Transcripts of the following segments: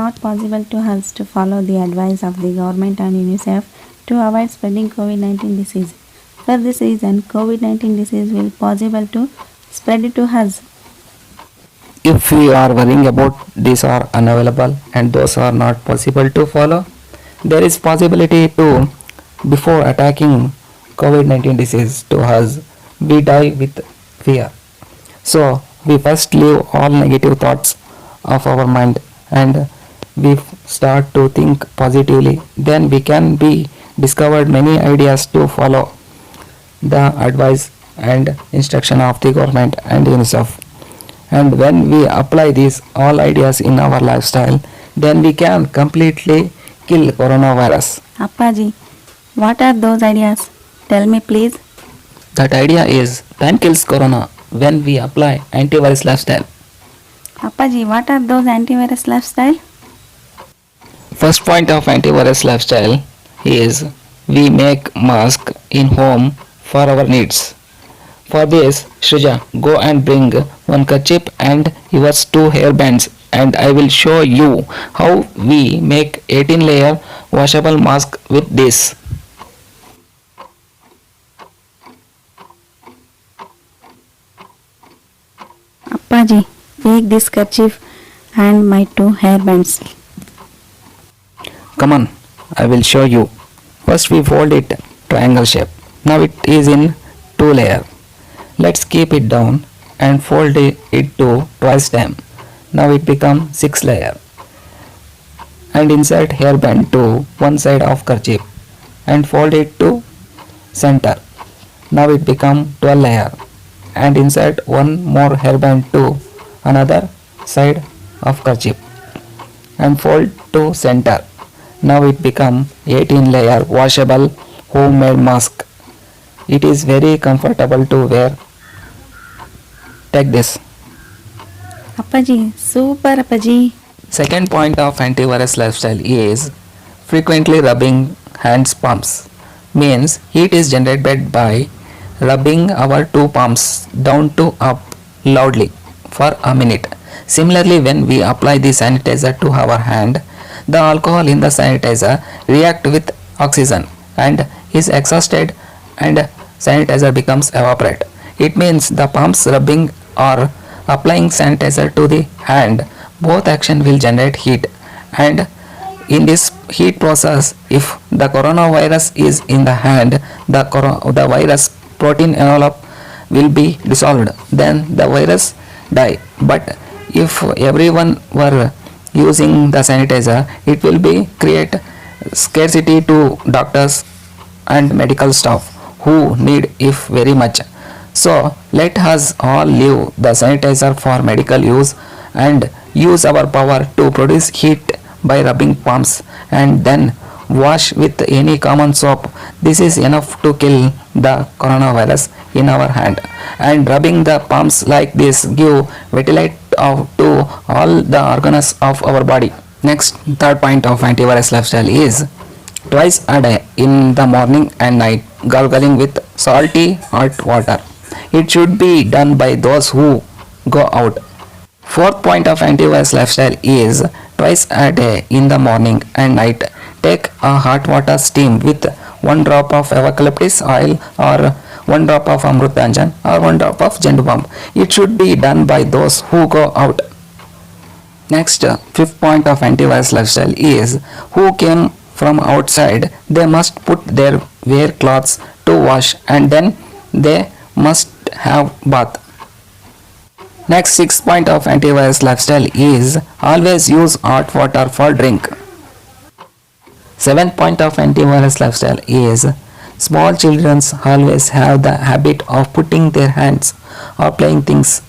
not possible to us to follow the advice of the government and UNICEF to avoid spreading COVID-19 disease. For this reason, COVID-19 disease will possible to spread it to us. If we are worrying about these are unavailable and those are not possible to follow, there is possibility to before attacking COVID-19 disease to us, we die with fear. So we first leave all negative thoughts of our mind and we start to think positively. Then we can be discovered many ideas to follow the advice and instruction of the government and UNICEF. And when we apply these all ideas in our lifestyle, then we can completely kill coronavirus. Appaji, what are those ideas? Tell me please. That idea is time kills corona when we apply antivirus lifestyle. Appaji, what are those antivirus lifestyle? First point of antivirus lifestyle is we make mask in home for our needs. For this, Shrija, go and bring one kerchief and yours two hair bands and I will show you how we make 18 layer washable mask with this. Appaji, take this kerchief and my two hair bands. Come on, I will show you. First we fold it triangle shape. Now it is in two layer. Let's keep it down and fold it to twice time. Now it become 6 layer. And insert hairband to one side of kerchief and fold it to center. Now it become 12 layer. And insert one more hairband to another side of kerchief and fold to center. Now it become 18 layer washable homemade mask. It is very comfortable to wear. Take this. Appaji, super Appaji. Second point of antivirus lifestyle is frequently rubbing hands palms. Means heat is generated by rubbing our two palms down to up loudly for a minute. Similarly, when we apply the sanitizer to our hand, the alcohol in the sanitizer react with oxygen and is exhausted and sanitizer becomes evaporate. It means the palms rubbing or applying sanitizer to the hand, both action will generate heat, and in this heat process, if the coronavirus is in the hand, the virus protein envelope will be dissolved, then the virus die. But if everyone were using the sanitizer, it will be create scarcity to doctors and medical staff who need if very much. So let us all leave the sanitizer for medical use and use our power to produce heat by rubbing palms and then wash with any common soap. This is enough to kill the coronavirus in our hand. And rubbing the palms like this give vitality to all the organs of our body. Next, third point of antivirus lifestyle is twice a day in the morning and night gargling with salty hot water. It should be done by those who go out. Fourth point of antivirus lifestyle is twice a day in the morning and night take a hot water steam with one drop of eucalyptus oil or one drop of amrutanjan or one drop of jendu balm. It should be done by those who go out. Next, fifth point of antivirus lifestyle is who came from outside, they must put their wear clothes to wash and then they must have bath. Next, sixth point of antivirus lifestyle is always use hot water for drink. Seventh point of antivirus lifestyle is small children always have the habit of putting their hands or playing things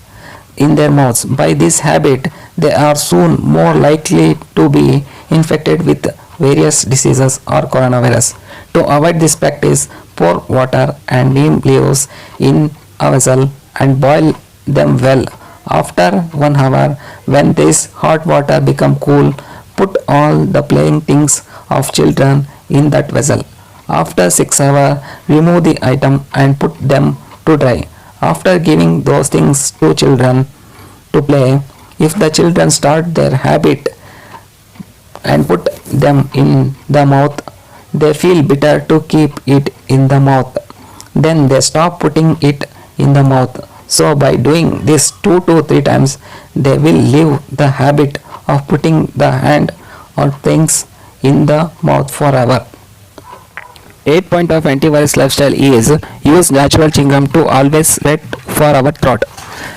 in their mouths. By this habit, they are soon more likely to be infected with various diseases or coronavirus. To avoid this practice, pour water and neem leaves in a vessel and boil them well. After 1 hour, when this hot water become cool, put all the playing things of children in that vessel. After 6 hours, remove the item and put them to dry. After giving those things to children to play, if the children start their habit and put them in the mouth, they feel bitter to keep it in the mouth. Then they stop putting it in the mouth. So by doing this 2 to 3 times, they will leave the habit of putting the hand or things in the mouth forever. 8 point of antivirus lifestyle is use natural chewing gum to always wet for our throat.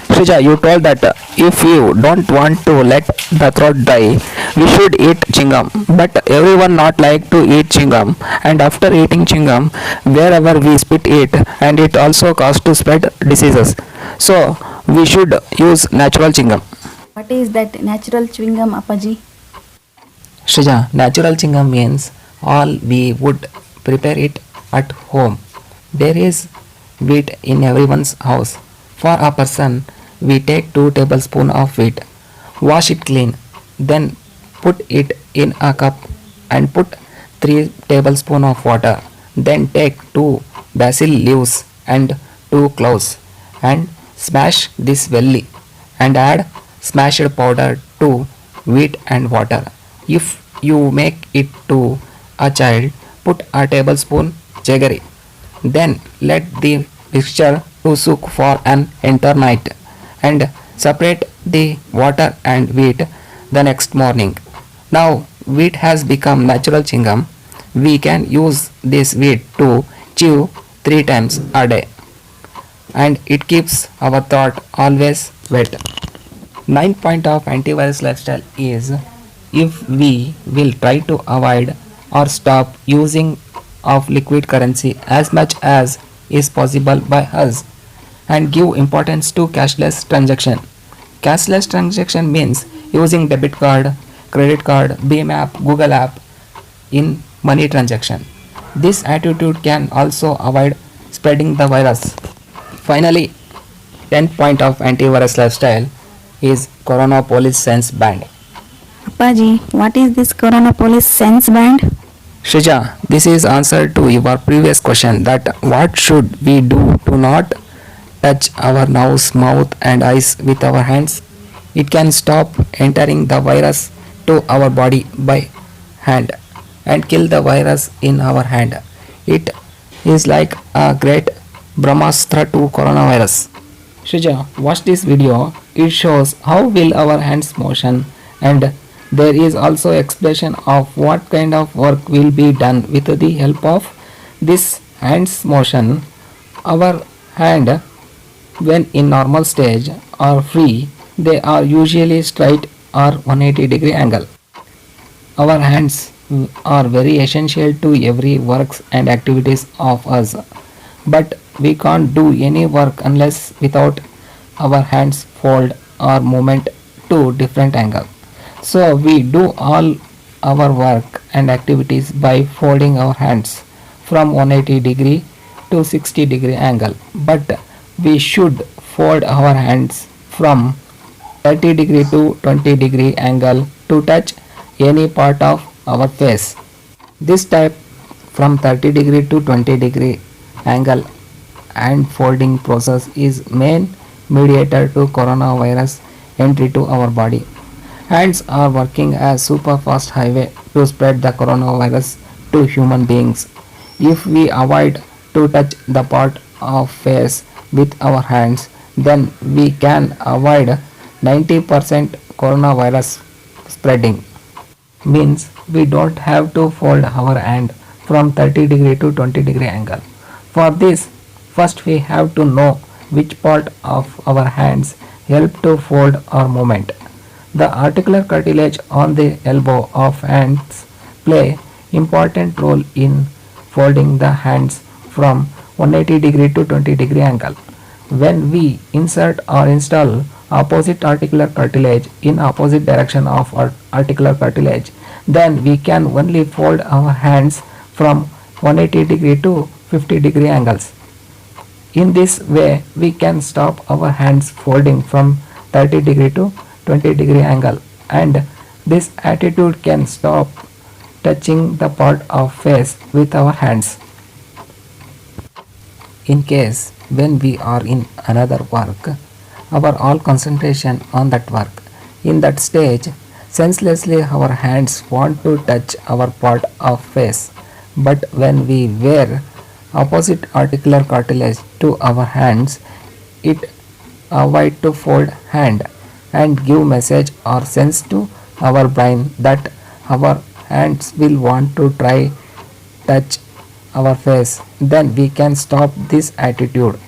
Shrija, you told that if you don't want to let the throat dry, we should eat chewing gum. But everyone not like to eat chewing gum, and after eating chewing gum, wherever we spit it, and it also causes to spread diseases. So we should use natural chewing gum. What is that natural chewing gum, Appaji? Shrija, natural chewing gum means all we would prepare it at home. There is wheat in everyone's house. For a person, we take 2 tablespoons of wheat, wash it clean, then put it in a cup and put 3 tablespoons of water. Then take 2 basil leaves and 2 cloves and smash this well and add smashed powder to wheat and water. If you make it to a child, put a tablespoon jaggery. Then let the mixture to soak for an entire night and separate the water and wheat the next morning. Now wheat has become natural chewing gum. We can use this wheat to chew 3 times a day and it keeps our throat always wet. 9 point of antivirus lifestyle is if we will try to avoid or stop using of liquid currency as much as is possible by us and give importance to cashless transaction. Cashless transaction means using debit card, credit card, Beam app, Google app in money transaction. This attitude can also avoid spreading the virus. Finally, 10th point of antivirus lifestyle is Corona Police Sense Band. Appaji, what is this Corona Police Sense Band? Shrija, this is answer to your previous question that what should we do to not touch our nose, mouth and eyes with our hands. It can stop entering the virus to our body by hand and kill the virus in our hand. It is like a great Brahmastra to coronavirus. Shrija, watch this video. It shows how will our hands motion and there is also explanation of what kind of work will be done with the help of this hands motion. Our hand when in normal stage are free, they are usually straight or 180-degree angle. Our hands are very essential to every works and activities of us, but we can't do any work unless without our hands fold or movement to different angle. So we do all our work and activities by folding our hands from 180-degree to 60-degree angle, but we should fold our hands from 30-degree to 20-degree angle to touch any part of our face. This type from 30-degree to 20-degree angle and folding process is main mediator to coronavirus entry to our body. Hands are working as super fast highway to spread the coronavirus to human beings. If we avoid to touch the part of face with our hands, then we can avoid 90% coronavirus spreading. Means we don't have to fold our hand from 30-degree to 20-degree angle. For this, first we have to know which part of our hands help to fold or movement. The articular cartilage on the elbow of hands play important role in folding the hands from 180-degree to 20-degree angle. When we insert or install opposite articular cartilage in opposite direction of our articular cartilage, then we can only fold our hands from 180-degree to 50-degree angles. In this way, we can stop our hands folding from 30-degree to 20-degree angle, and this attitude can stop touching the part of face with our hands. In case when we are in another work, our all concentration on that work. In that stage, Senselessly, our hands want to touch our part of face, but when we wear opposite articular cartilage to our hands, it avoid to fold hand and give message or sense to our brain that our hands will want to try touch our face. Then we can stop this attitude.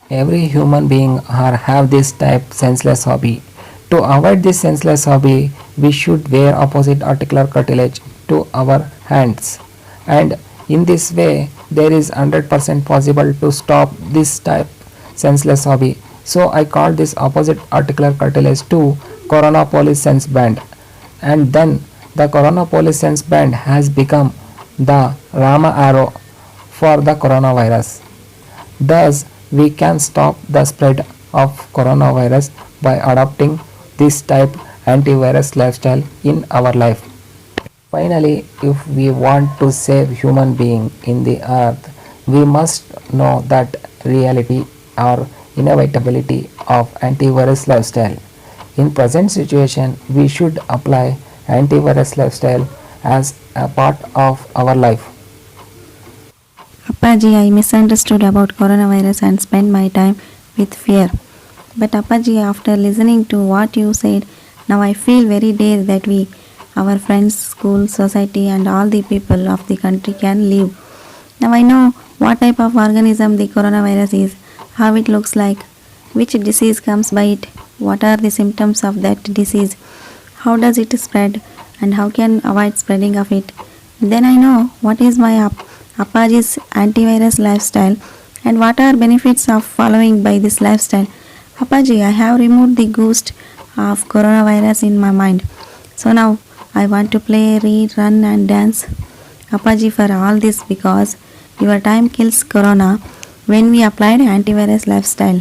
Every human being or have this type senseless hobby. To avoid this senseless hobby, we should wear opposite articular cartilage to our hands. And in this way, there is 100% possible to stop this type senseless hobby. So I call this opposite articular cartilage to Corona Police Sense Band. And then the Corona Police Sense Band has become the Rama arrow for the coronavirus. Thus, we can stop the spread of coronavirus by adopting this type antivirus lifestyle in our life. Finally, if we want to save human being in the earth, we must know that reality or inevitability of antivirus lifestyle. In present situation, we should apply antivirus lifestyle as a part of our life. Appaji, I misunderstood about coronavirus and spent my time with fear. But Appaji, after listening to what you said, now I feel very dear that we, our friends, school, society, and all the people of the country can live. Now I know what type of organism the coronavirus is, how it looks like, which disease comes by it, what are the symptoms of that disease, how does it spread, and how can avoid spreading of it. Then I know what is my Appaji's antivirus lifestyle and what are benefits of following by this lifestyle. Appaji, I have removed the ghost of coronavirus in my mind. So now I want to play, read, run and dance. Appaji, for all this because your time kills corona when we applied antivirus lifestyle.